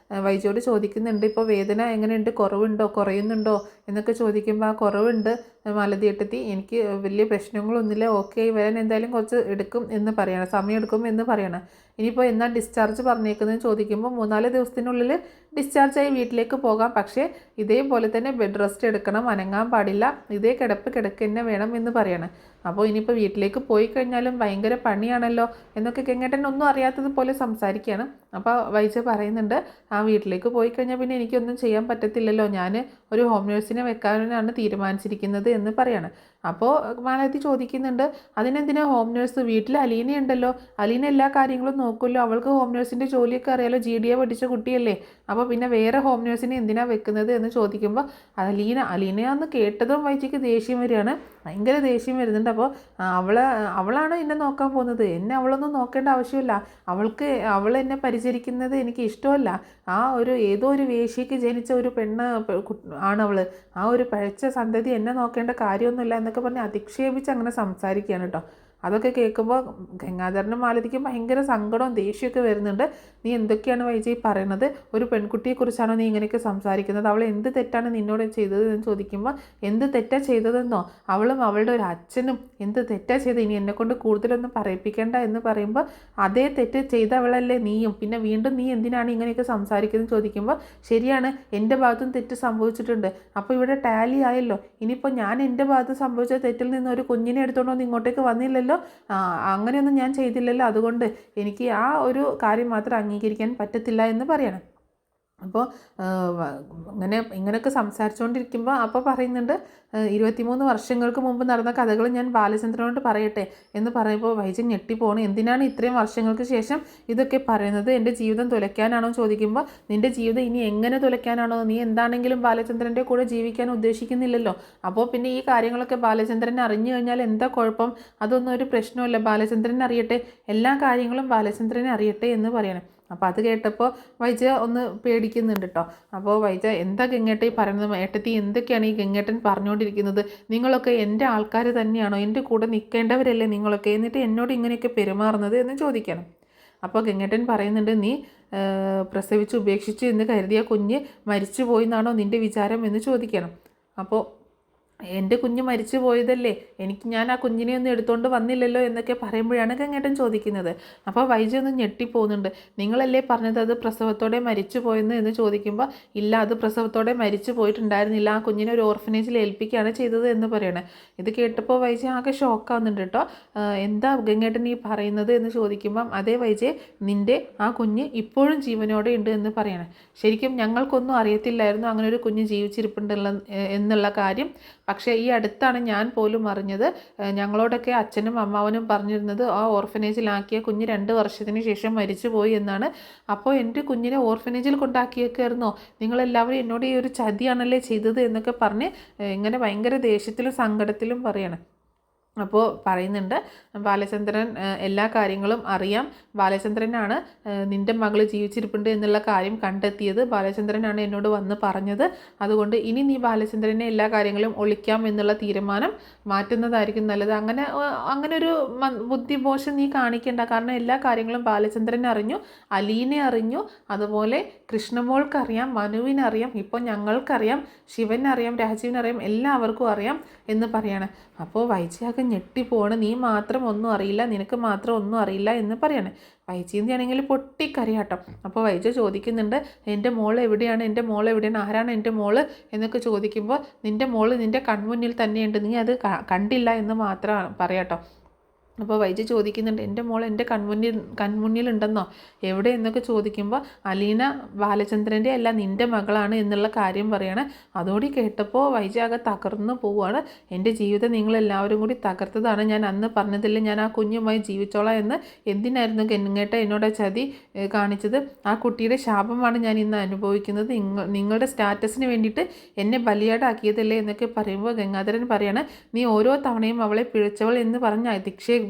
വൈജയോട് ചോദിക്കുന്നുണ്ട് ഇപ്പോൾ വേദന എങ്ങനെയുണ്ട്, കുറവുണ്ടോ കുറയുന്നുണ്ടോ എന്നൊക്കെ ചോദിക്കുമ്പോൾ കുറവുണ്ട് മാലതി ഏട്ടത്തി, എനിക്ക് വലിയ പ്രശ്നങ്ങളൊന്നുമില്ല, ഓക്കെ ആയി വരാൻ എന്തായാലും കുറച്ച് എടുക്കും എന്ന് പറയണം, സമയം എടുക്കും എന്ന് പറയണം. ഇനിയിപ്പോൾ എന്നാൽ ഡിസ്ചാർജ് പറഞ്ഞേക്കുന്നതെന്ന് ചോദിക്കുമ്പോൾ 3-4 ദിവസത്തിനുള്ളിൽ ഡിസ്ചാർജായി വീട്ടിലേക്ക് പോകാം, പക്ഷേ ഇതേപോലെ തന്നെ ബെഡ് റെസ്റ്റ് എടുക്കണം, അനങ്ങാൻ പാടില്ല, ഇതേ കിടപ്പ് തന്നെ വേണം എന്ന് പറയണം. അപ്പോൾ ഇനിയിപ്പോൾ വീട്ടിലേക്ക് പോയി കഴിഞ്ഞാലും ഭയങ്കര പണിയാണല്ലോ എന്നൊക്കെ ഗംഗേട്ടൻ ഒന്നും അറിയാത്തതുപോലെ സംസാരിക്കുകയാണ്. അപ്പോൾ വൈജ പറയുന്നുണ്ട് വീട്ടിലേക്ക് പോയി കഴിഞ്ഞാൽ പിന്നെ എനിക്കൊന്നും ചെയ്യാൻ പറ്റത്തില്ലല്ലോ, ഞാൻ ഒരു ഹോം നേഴ്സിനെ വെക്കാനാണ് തീരുമാനിച്ചിരിക്കുന്നത് എന്ന് പറയാണ്. അപ്പോൾ മാലതി ചോദിക്കുന്നുണ്ട് അതിനെന്തിനാ ഹോം നേഴ്സ്, വീട്ടിൽ അലീനയുണ്ടല്ലോ, അലീന എല്ലാ കാര്യങ്ങളും നോക്കുമല്ലോ, അവൾക്ക് ഹോം നേഴ്സിൻ്റെ ജോലിയൊക്കെ അറിയാലോ, GDA പഠിച്ച കുട്ടിയല്ലേ, അപ്പോൾ പിന്നെ വേറെ ഹോം നേഴ്സിനെ എന്തിനാണ് വെക്കുന്നത് എന്ന് ചോദിക്കുമ്പോൾ അലീനയാന്ന് കേട്ടതും വൈജിക്ക് ദേഷ്യം വരികയാണ്, ഭയങ്കര ദേഷ്യം വരുന്നുണ്ട്. അപ്പോൾ അവളാണ് എന്നെ നോക്കാൻ പോകുന്നത്, എന്നെ അവളൊന്നും നോക്കേണ്ട ആവശ്യമില്ല, അവൾ എന്നെ പരിചരിക്കുന്നത് എനിക്ക് ഇഷ്ടമല്ല, ഏതോ ഒരു വേശ്യയ്ക്ക് ജനിച്ച ഒരു പെണ്ണ് ആണവൾ, ആ ഒരു പഴച്ച സന്തതി എന്നെ നോക്കേണ്ട കാര്യമൊന്നുമില്ല എന്നൊക്കെ പറഞ്ഞ് അധിക്ഷേപിച്ച് അങ്ങനെ സംസാരിക്കുകയാണ് കേട്ടോ. അതൊക്കെ കേൾക്കുമ്പോൾ ഗംഗാധരനും മാലതിക്കും ഭയങ്കര സങ്കടവും ദേഷ്യമൊക്കെ വരുന്നുണ്ട്. നീ എന്തൊക്കെയാണ് വൈജയ് പറയുന്നത്, ഒരു പെൺകുട്ടിയെക്കുറിച്ചാണോ നീ ഇങ്ങനെയൊക്കെ സംസാരിക്കുന്നത്, അവൾ എന്ത് തെറ്റാണ് നിന്നോട് ചെയ്തത് എന്ന് ചോദിക്കുമ്പോൾ എന്ത് തെറ്റാ ചെയ്തതെന്നോ, അവളും അവളുടെ ഒരു അച്ഛനും എന്ത് തെറ്റാ ചെയ്ത്, ഇനി എന്നെക്കൊണ്ട് കൂടുതലൊന്നും പറയിപ്പിക്കേണ്ട എന്ന് പറയുമ്പോൾ അതേ തെറ്റ് ചെയ്തവളല്ലേ നീയും, പിന്നെ വീണ്ടും നീ എന്തിനാണ് ഇങ്ങനെയൊക്കെ സംസാരിക്കുന്നത് ചോദിക്കുമ്പോൾ ശരിയാണ്, എൻ്റെ ഭാഗത്തും തെറ്റ് സംഭവിച്ചിട്ടുണ്ട്, അപ്പോൾ ഇവിടെ ടാലി ആയല്ലോ, ഇനിയിപ്പോൾ ഞാൻ എൻ്റെ ഭാഗത്ത് സംഭവിച്ച തെറ്റിൽ നിന്ന് ഒരു കുഞ്ഞിനെ എടുത്തുകൊണ്ട് വന്ന് ഇങ്ങോട്ടേക്ക് വന്നില്ലല്ലോ, അങ്ങനെയൊന്നും ഞാൻ ചെയ്തില്ലല്ലോ, അതുകൊണ്ട് എനിക്ക് ആ ഒരു കാര്യം മാത്രം അംഗീകരിക്കാൻ പറ്റത്തില്ല എന്ന് പറയണം. അപ്പോൾ ഇങ്ങനെയൊക്കെ സംസാരിച്ചുകൊണ്ടിരിക്കുമ്പോൾ അപ്പോൾ പറയുന്നുണ്ട് 23 വർഷങ്ങൾക്ക് മുമ്പ് നടന്ന കഥകൾ ഞാൻ ബാലചന്ദ്രനോട് പറയട്ടെ എന്ന് പറയുമ്പോൾ വൈജയ് ഞെട്ടിപ്പോണ്. എന്തിനാണ് ഇത്രയും വർഷങ്ങൾക്ക് ശേഷം ഇതൊക്കെ പറയുന്നത്, എൻ്റെ ജീവിതം തുലയ്ക്കാനാണോ ചോദിക്കുമ്പോൾ നിൻ്റെ ജീവിതം ഇനി എങ്ങനെ തുലയ്ക്കാനാണോ, നീ എന്താണെങ്കിലും ബാലചന്ദ്രൻ്റെ കൂടെ ജീവിക്കാൻ ഉദ്ദേശിക്കുന്നില്ലല്ലോ, അപ്പോൾ പിന്നെ ഈ കാര്യങ്ങളൊക്കെ ബാലചന്ദ്രൻ അറിഞ്ഞു കഴിഞ്ഞാൽ എന്താ കുഴപ്പം, അതൊന്നും ഒരു പ്രശ്നമില്ല, ബാലചന്ദ്രൻ അറിയട്ടെ, എല്ലാ കാര്യങ്ങളും ബാലചന്ദ്രനെ അറിയട്ടെ എന്ന് പറയണം. അപ്പോൾ അത് കേട്ടപ്പോൾ വൈജ ഒന്ന് പേടിക്കുന്നുണ്ട് കേട്ടോ. അപ്പോൾ വൈജ എന്താ ഗംഗേട്ടൻ പറയുന്നത്, ഏട്ടത്തി എന്തൊക്കെയാണ് ഈ ഗംഗേട്ടൻ പറഞ്ഞുകൊണ്ടിരിക്കുന്നത്, നിങ്ങളൊക്കെ എൻ്റെ ആൾക്കാർ തന്നെയാണോ, എൻ്റെ കൂടെ നിൽക്കേണ്ടവരല്ലേ നിങ്ങളൊക്കെ, എന്നിട്ട് എന്നോട് ഇങ്ങനെയൊക്കെ പെരുമാറുന്നത് എന്ന് ചോദിക്കണം. അപ്പോൾ ഗംഗേട്ടൻ പറയുന്നുണ്ട്, നീ പ്രസവിച്ച് ഉപേക്ഷിച്ച് എന്ന് കരുതിയ കുഞ്ഞ് മരിച്ചു പോയി എന്നാണോ നിൻ്റെ വിചാരം എന്ന് ചോദിക്കണം. അപ്പോൾ എൻ്റെ കുഞ്ഞ് മരിച്ചു പോയതല്ലേ, ഞാൻ ആ കുഞ്ഞിനെ ഒന്നും എടുത്തുകൊണ്ട് വന്നില്ലല്ലോ എന്നൊക്കെ പറയുമ്പോഴാണ് ഗംഗേട്ടൻ ചോദിക്കുന്നത്. അപ്പോൾ വൈജി ഒന്ന് ഞെട്ടിപ്പോകുന്നുണ്ട്. നിങ്ങളല്ലേ പറഞ്ഞത് അത് പ്രസവത്തോടെ മരിച്ചു പോയെന്ന് എന്ന് ചോദിക്കുമ്പോൾ, ഇല്ല, അത് പ്രസവത്തോടെ മരിച്ചു പോയിട്ടുണ്ടായിരുന്നില്ല, ആ കുഞ്ഞിനെ ഒരു ഓർഫനേജിൽ ഏൽപ്പിക്കുകയാണ് ചെയ്തത് എന്ന് പറയണേ. ഇത് കേട്ടപ്പോൾ വൈജി ആകെ ഷോക്കാവുന്നുണ്ട് കേട്ടോ. എന്താ ഗംഗേട്ടൻ ഈ പറയുന്നത് എന്ന് ചോദിക്കുമ്പം, അതേ വൈജി, നിൻ്റെ ആ കുഞ്ഞ് ഇപ്പോഴും ജീവനോടെ ഉണ്ട് എന്ന് പറയണേ. ശരിക്കും ഞങ്ങൾക്കൊന്നും അറിയത്തില്ലായിരുന്നു അങ്ങനെ ഒരു കുഞ്ഞ് ജീവിച്ചിരിപ്പുണ്ടല്ലോ എന്നുള്ള കാര്യം. പക്ഷേ ഈ അടുത്താണ് ഞാൻ പോലും അറിഞ്ഞത്. ഞങ്ങളോടൊക്കെ അച്ഛനും അമ്മാവനും പറഞ്ഞിരുന്നത് ആ ഓർഫനേജിലാക്കിയ കുഞ്ഞ് 2 വർഷത്തിന് ശേഷം മരിച്ചു പോയി എന്നാണ്. അപ്പോൾ എൻ്റെ കുഞ്ഞിനെ ഓർഫനേജിൽ കൊണ്ടാക്കിയേക്കായിരുന്നോ, നിങ്ങളെല്ലാവരും എന്നോട് ഈ ഒരു ചതിയാണല്ലേ ചെയ്തത് എന്നൊക്കെ പറഞ്ഞ് ഇങ്ങനെ ഭയങ്കര ദേഷ്യത്തിലും സങ്കടത്തിലും പറയണം. അപ്പോൾ പറയുന്നുണ്ട്, ബാലചന്ദ്രൻ എല്ലാ കാര്യങ്ങളും അറിയാം, ബാലചന്ദ്രനാണ് നിൻ്റെ മകൾ ജീവിച്ചിരിപ്പുണ്ട് എന്നുള്ള കാര്യം കണ്ടെത്തിയത്, ബാലചന്ദ്രനാണ് എന്നോട് വന്ന് പറഞ്ഞത്. അതുകൊണ്ട് ഇനി നീ ബാലചന്ദ്രനെ എല്ലാ കാര്യങ്ങളും ഒളിക്കാം എന്നുള്ള തീരുമാനം മാറ്റുന്നതായിരിക്കും നല്ലത്. അങ്ങനെ ഒരു ബുദ്ധിമോശം നീ കാണിക്കേണ്ട. കാരണം എല്ലാ കാര്യങ്ങളും ബാലചന്ദ്രൻ അറിഞ്ഞു, അലീനെ അറിഞ്ഞു, അതുപോലെ കൃഷ്ണമോൾക്കറിയാം, മനുവിനറിയാം, ഇപ്പോൾ ഞങ്ങൾക്കറിയാം, ശിവനറിയാം, രാജീവിനറിയാം, എല്ലാവർക്കും അറിയാം എന്ന് പറയാണ്. അപ്പോൾ വൈജയാകെ ഞെട്ടിപ്പോണ്. നീ മാത്രം ഒന്നും അറിയില്ല, നിനക്ക് മാത്രം ഒന്നും അറിയില്ല എന്ന് പറയാണ്. വൈജയന്തി ആണെങ്കിൽ പൊട്ടിക്കരയാട്ടം. അപ്പോൾ വൈജ ചോദിക്കുന്നുണ്ട്, എൻ്റെ മോൾ എവിടെയാണ്, എൻ്റെ മോൾ എവിടെയാണ്, ആരാണ് എൻ്റെ മോള് എന്നൊക്കെ ചോദിക്കുമ്പോൾ, നിൻ്റെ മോള് നിൻ്റെ കൺമുന്നിൽ തന്നെയുണ്ട്, നീ അത് കണ്ടില്ല എന്ന് മാത്രമാണ് പറയാട്ടോ. അപ്പോൾ വൈജി ചോദിക്കുന്നുണ്ട്, എൻ്റെ മോൾ എൻ്റെ കൺമുന്നിലുണ്ടെന്നോ, എവിടെ എന്നൊക്കെ ചോദിക്കുമ്പോൾ, അലീന ബാലചന്ദ്രൻ്റെ അല്ല നിൻ്റെ മകളാണ് എന്നുള്ള കാര്യം പറയാണ്. അതോടെ കേട്ടപ്പോൾ വൈജി ആകെ തകർന്നു പോവുകയാണ്. എൻ്റെ ജീവിതം നിങ്ങളെല്ലാവരും കൂടി തകർത്തതാണ്, ഞാൻ അന്ന് പറഞ്ഞതില്ല ഞാൻ ആ കുഞ്ഞുമായി ജീവിച്ചോളാം എന്ന്. എന്തിനായിരുന്നു ഗംഗേട്ട എന്നോട് ചതി കാണിച്ചത്? ആ കുട്ടിയുടെ ശാപമാണ് ഞാൻ ഇന്ന് അനുഭവിക്കുന്നത്. നിങ്ങളുടെ സ്റ്റാറ്റസിന് വേണ്ടിയിട്ട് എന്നെ ബലിയാടാക്കിയതല്ലേ എന്നൊക്കെ പറയുമ്പോൾ ഗംഗാധരൻ പറയാണ്, നീ ഓരോ തവണയും അവളെ പിഴച്ചവൾ എന്ന് പറഞ്ഞ് അധിക്ഷേപിക്കുമ്പോൾ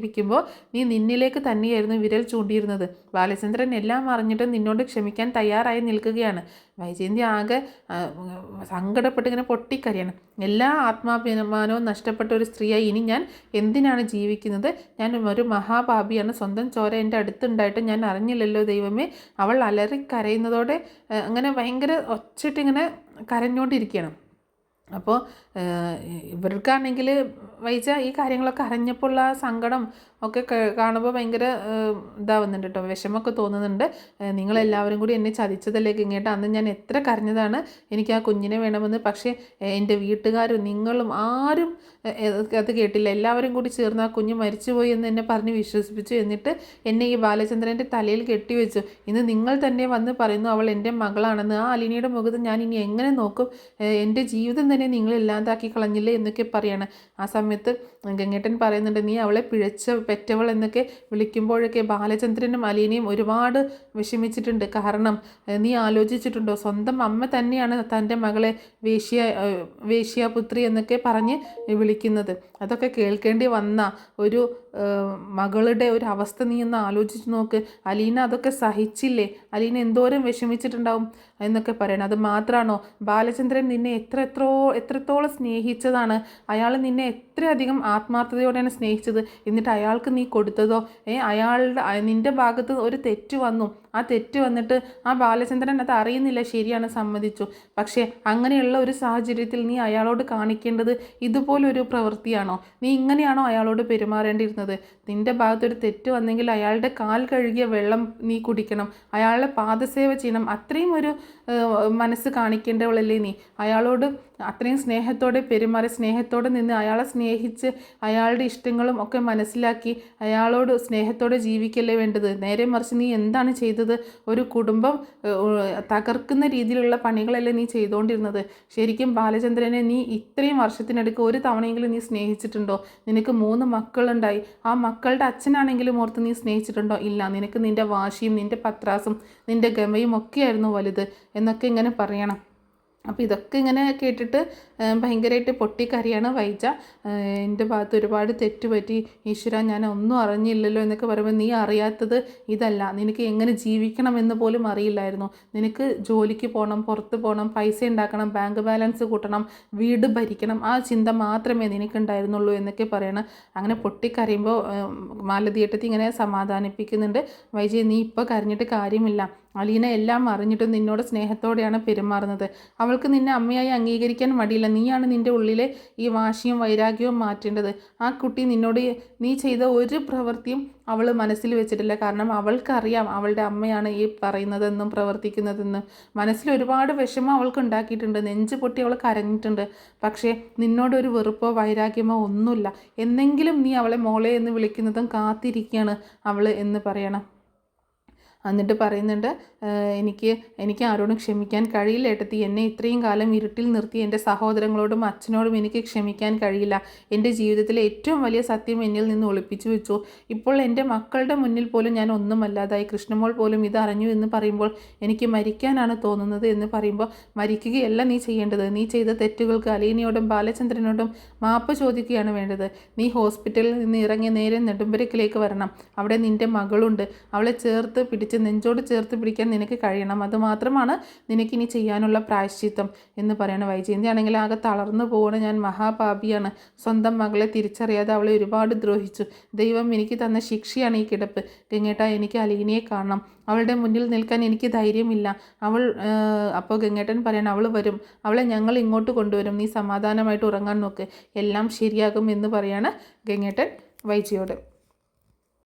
നീ നിന്നിലേക്ക് തന്നെയായിരുന്നു വിരൽ ചൂണ്ടിയിരുന്നത്. ബാലചന്ദ്രൻ എല്ലാം അറിഞ്ഞിട്ടും നിന്നോട് ക്ഷമിക്കാൻ തയ്യാറായി നിൽക്കുകയാണ്. വൈജയന്തി ആകെ സങ്കടപ്പെട്ട് ഇങ്ങനെ പൊട്ടിക്കരയാണ്. എല്ലാ ആത്മാഭിമാനവും നഷ്ടപ്പെട്ട ഒരു സ്ത്രീയായി ഇനി ഞാൻ എന്തിനാണ് ജീവിക്കുന്നത്? ഞാൻ ഒരു മഹാപാപിയാണ്. സ്വന്തം ചോര എൻ്റെ അടുത്തുണ്ടായിട്ട് ഞാൻ അറിഞ്ഞില്ലല്ലോ ദൈവമേ. അവൾ അലറി കരയുന്നതോടെ അങ്ങനെ ഭയങ്കര ഒച്ചിട്ടിങ്ങനെ കരഞ്ഞുകൊണ്ടിരിക്കുകയാണ്. അപ്പോൾ ഇവർക്കാണെങ്കിൽ വൈജ ഈ കാര്യങ്ങളൊക്കെ അറിഞ്ഞപ്പോൾ ഉള്ള സങ്കടം ഒക്കെ കാണുമ്പോൾ ഭയങ്കര ഇതാവുന്നുണ്ട് കേട്ടോ, വിഷമമൊക്കെ തോന്നുന്നുണ്ട്. നിങ്ങളെല്ലാവരും കൂടി എന്നെ ചതിച്ചതല്ലേ ഗംഗേട്ട, അന്ന് ഞാൻ എത്ര കരഞ്ഞതാണ് എനിക്ക് ആ കുഞ്ഞിനെ വേണമെന്ന്. പക്ഷേ എൻ്റെ വീട്ടുകാരും നിങ്ങളും ആരും അത് കേട്ടില്ല. എല്ലാവരും കൂടി ചേർന്ന് ആ കുഞ്ഞ് മരിച്ചുപോയി എന്ന് എന്നെ പറഞ്ഞ് വിശ്വസിപ്പിച്ചു. എന്നിട്ട് എന്നെ ഈ ബാലചന്ദ്രൻ്റെ തലയിൽ കെട്ടിവെച്ചു. ഇന്ന് നിങ്ങൾ തന്നെ വന്ന് പറയുന്നു അവൾ എൻ്റെ മകളാണെന്ന്. ആ അലീനയുടെ മുഖത്ത് ഞാൻ ഇനി എങ്ങനെ നോക്കും? എൻ്റെ ജീവിതം തന്നെ നിങ്ങൾ ഇല്ലാതാക്കി കളഞ്ഞില്ലേ എന്നൊക്കെ പറയാണ്. ആ സമയത്ത് ഗംഗേട്ടൻ പറയുന്നുണ്ട്, നീ അവളെ പെറ്റവൾ എന്നൊക്കെ വിളിക്കുമ്പോഴൊക്കെ ബാലചന്ദ്രനും അലീനയും ഒരുപാട് വിഷമിച്ചിട്ടുണ്ട്. കാരണം നീ ആലോചിച്ചിട്ടുണ്ടോ, സ്വന്തം അമ്മ തന്നെയാണ് തൻ്റെ മകളെ വേശ്യാപുത്രി എന്നൊക്കെ പറഞ്ഞ് വിളിക്കുന്നത്. അതൊക്കെ കേൾക്കേണ്ടി വന്ന ഒരു മകളുടെ ഒരു അവസ്ഥ നീ ഒന്ന് ആലോചിച്ച് നോക്ക്. അലീന അതൊക്കെ സഹിച്ചില്ലേ? അലീന എന്തോരം വിഷമിച്ചിട്ടുണ്ടാവും എന്നൊക്കെ പറയണം. അത് മാത്രമാണോ, ബാലചന്ദ്രൻ നിന്നെ എത്രത്തോളം സ്നേഹിച്ചതാണ്. അയാൾ നിന്നെ എത്രയധികം ആത്മാർത്ഥതയോടെയാണ് സ്നേഹിച്ചത്. എന്നിട്ട് അയാൾക്ക് നീ കൊടുത്തതോ? നിൻ്റെ ഭാഗത്ത് ഒരു തെറ്റ് വന്നു. ആ തെറ്റ് വന്നിട്ട് ആ ബാലചന്ദ്രൻ അത് അറിയുന്നില്ല, ശരിയാണ്, സമ്മതിച്ചു. പക്ഷേ അങ്ങനെയുള്ള ഒരു സാഹചര്യത്തിൽ നീ അയാളോട് കാണിക്കേണ്ടത് ഇതുപോലൊരു പ്രവൃത്തിയാണോ? നീ ഇങ്ങനെയാണോ അയാളോട് പെരുമാറേണ്ടിയിരുന്നത്? നിൻ്റെ ഭാഗത്തൊരു തെറ്റ് വന്നെങ്കിൽ അയാളുടെ കാൽ കഴുകിയ വെള്ളം നീ കുടിക്കണം, അയാളുടെ പാദസേവ ചെയ്യണം. അത്രയും ഒരു മനസ്സ് കാണിക്കേണ്ടവളല്ലേ നീ? അയാളോട് അത്രയും സ്നേഹത്തോടെ പെരുമാറി, സ്നേഹത്തോടെ നിന്ന് അയാളെ സ്നേഹിച്ച് അയാളുടെ ഇഷ്ടങ്ങളും ഒക്കെ മനസ്സിലാക്കി അയാളോട് സ്നേഹത്തോടെ ജീവിക്കല്ലേ വേണ്ടത്. നേരെ മറിച്ച് നീ എന്താണ് ചെയ്തത്? ഒരു കുടുംബം തകർക്കുന്ന രീതിയിലുള്ള പണികളല്ലേ നീ ചെയ്തുകൊണ്ടിരുന്നത്. ശരിക്കും ബാലചന്ദ്രനെ നീ ഇത്രയും വർഷത്തിനടുക്ക് ഒരു തവണയെങ്കിലും നീ സ്നേഹിച്ചിട്ടുണ്ടോ? നിനക്ക് 3 മക്കളുണ്ടായി. ആ മക്കളുടെ അച്ഛനാണെങ്കിലും ഓർത്ത് നീ സ്നേഹിച്ചിട്ടുണ്ടോ? ഇല്ല. നിനക്ക് നിൻ്റെ വാശിയും നിൻ്റെ പത്രാസും നിൻ്റെ ഗമയും ഒക്കെയായിരുന്നു വലുത് എന്നൊക്കെ ഇങ്ങനെ പറയണം. അപ്പോൾ ഇതൊക്കെ ഇങ്ങനെ കേട്ടിട്ട് ഭയങ്കരമായിട്ട് പൊട്ടിക്കരയാണ് വൈജ. എൻ്റെ ഭാഗത്ത് ഒരുപാട് തെറ്റുപറ്റി ഈശ്വര, ഞാൻ ഒന്നും അറിഞ്ഞില്ലല്ലോ എന്നൊക്കെ പറയുമ്പോൾ, നീ അറിയാത്തത് ഇതല്ല, നിനക്ക് എങ്ങനെ ജീവിക്കണമെന്ന് പോലും അറിയില്ലായിരുന്നു. നിനക്ക് ജോലിക്ക് പോകണം, പുറത്ത് പോകണം, പൈസ ഉണ്ടാക്കണം, ബാങ്ക് ബാലൻസ് കൂട്ടണം, വീട് ഭരിക്കണം, ആ ചിന്ത മാത്രമേ നിനക്കുണ്ടായിരുന്നുള്ളൂ എന്നൊക്കെ പറയണം. അങ്ങനെ പൊട്ടിക്കരയുമ്പോൾ മാലതിയേട്ടത്തി ഇങ്ങനെ സമാധാനിപ്പിക്കുന്നുണ്ട്. വൈജയ്, നീ ഇപ്പോൾ കരഞ്ഞിട്ട് കാര്യമില്ല. അലീന എല്ലാം അറിഞ്ഞിട്ടും നിന്നോട് സ്നേഹത്തോടെയാണ് പെരുമാറുന്നത്. അവൾക്ക് നിന്നെ അമ്മയായി അംഗീകരിക്കാൻ മടിയില്ല. നീയാണ് നിൻ്റെ ഉള്ളിലെ ഈ വാശിയും വൈരാഗ്യവും മാറ്റേണ്ടത്. ആ കുട്ടി നിന്നോട് നീ ചെയ്ത ഒരു പ്രവൃത്തിയും അവൾ മനസ്സിൽ വെച്ചിട്ടില്ല. കാരണം അവൾക്കറിയാം അവളുടെ അമ്മയാണ് ഈ പറയുന്നതെന്നും പ്രവർത്തിക്കുന്നതെന്നും. മനസ്സിൽ ഒരുപാട് വിഷമം അവൾക്ക് ഉണ്ടാക്കിയിട്ടുണ്ട്, നെഞ്ച് പൊട്ടി അവൾ കരഞ്ഞിട്ടുണ്ട്. പക്ഷേ നിന്നോടൊരു വെറുപ്പോ വൈരാഗ്യമോ ഒന്നുമില്ല. എന്നെങ്കിലും നീ അവളെ മോളെ എന്ന് വിളിക്കുന്നതും കാത്തിരിക്കുകയാണ് അവൾ എന്ന് പറയണം. എന്നിട്ട് പറയുന്നുണ്ട്, എനിക്ക് ആരോടും ക്ഷമിക്കാൻ കഴിയില്ല ഏട്ടത്തി. എന്നെ ഇത്രയും കാലം ഇരുട്ടിൽ നിർത്തി എൻ്റെ സഹോദരങ്ങളോടും അച്ഛനോടും എനിക്ക് ക്ഷമിക്കാൻ കഴിയില്ല. എൻ്റെ ജീവിതത്തിലെ ഏറ്റവും വലിയ സത്യം എന്നിൽ നിന്ന് ഒളിപ്പിച്ചു വെച്ചു. ഇപ്പോൾ എൻ്റെ മക്കളുടെ മുന്നിൽ പോലും ഞാൻ ഒന്നുമല്ലാതായി. കൃഷ്ണമോൾ പോലും ഇതറിഞ്ഞു എന്ന് പറയുമ്പോൾ എനിക്ക് മരിക്കാനാണ് തോന്നുന്നത് എന്ന് പറയുമ്പോൾ, മരിക്കുകയല്ല നീ ചെയ്യേണ്ടത്. നീ ചെയ്ത തെറ്റുകൾക്ക് അലീനയോടും ബാലചന്ദ്രനോടും മാപ്പ് ചോദിക്കുകയാണ് വേണ്ടത്. നീ ഹോസ്പിറ്റലിൽ നിന്ന് ഇറങ്ങി നേരെ നെടുമ്പരക്കിലേക്ക് വരണം. അവിടെ നിൻ്റെ മകളുണ്ട്. അവളെ ചേർത്ത് പിടിച്ച് നെഞ്ചോട് ചേർത്ത് പിടിക്കാൻ നിനക്ക് കഴിയണം. അതുമാത്രമാണ് നിനക്കിനി ചെയ്യാനുള്ള പ്രായശ്ചിത്തം എന്ന് പറയണം. വൈജയന്തി ആണെങ്കിൽ ആകെ തളർന്നു പോകണം. ഞാൻ മഹാപാപിയാണ്. സ്വന്തം മകളെ തിരിച്ചറിയാതെ അവളെ ഒരുപാട് ദ്രോഹിച്ചു. ദൈവം എനിക്ക് തന്ന ശിക്ഷയാണ് ഈ കിടപ്പ്. ഗംഗേട്ട, എനിക്ക് അലീനയെ കാണണം. അവളുടെ മുന്നിൽ നിൽക്കാൻ എനിക്ക് ധൈര്യമില്ല. അപ്പോൾ ഗംഗേട്ടൻ പറയണം, അവൾ വരും, അവളെ ഞങ്ങൾ ഇങ്ങോട്ട് കൊണ്ടുവരും, നീ സമാധാനമായിട്ട് ഉറങ്ങാൻ നോക്ക്, എല്ലാം ശരിയാകും എന്ന് പറയാണ് ഗംഗേട്ടൻ വൈജയോട്.